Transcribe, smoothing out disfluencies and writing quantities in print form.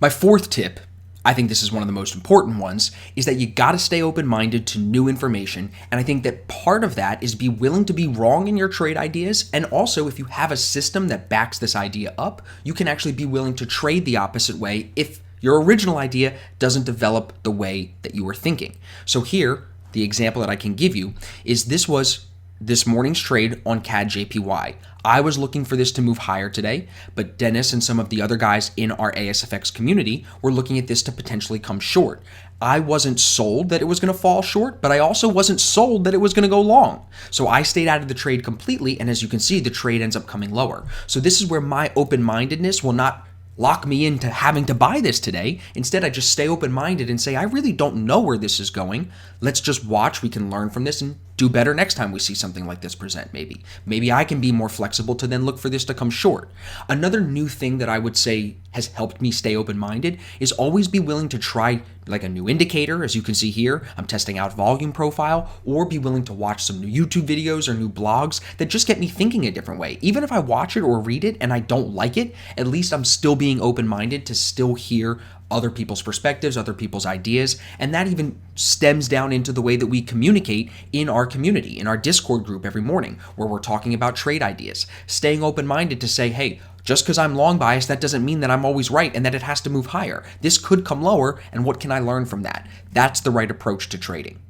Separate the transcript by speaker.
Speaker 1: My fourth tip, I think this is one of the most important ones, is that you got to stay open-minded to new information. And I think that part of that is be willing to be wrong in your trade ideas. And also, if you have a system that backs this idea up, you can actually be willing to trade the opposite way if your original idea doesn't develop the way that you were thinking. So here, the example that I can give you is this was this morning's trade on CAD JPY. I was looking for this to move higher today, but Dennis and some of the other guys in our ASFX community were looking at this to potentially come short. I wasn't sold that it was going to fall short, but I also wasn't sold that it was going to go long. So I stayed out of the trade completely, and as you can see, the trade ends up coming lower. So this is where my open-mindedness will not lock me into having to buy this today. Instead, I just stay open-minded and say, I really don't know where this is going. Let's just watch. We can learn from this and do better next time we see something like this present, maybe. Maybe I can be more flexible to then look for this to come short. Another new thing that I would say has helped me stay open-minded is always be willing to try like a new indicator. As you can see here, I'm testing out volume profile, or be willing to watch some new YouTube videos or new blogs that just get me thinking a different way. Even if I watch it or read it and I don't like it, at least I'm still being open-minded to still hear other people's perspectives, other people's ideas, and that even stems down into the way that we communicate in our community, in our Discord group every morning, where we're talking about trade ideas. Staying open-minded to say, hey, just because I'm long biased, that doesn't mean that I'm always right and that it has to move higher. This could come lower, and what can I learn from that? That's the right approach to trading.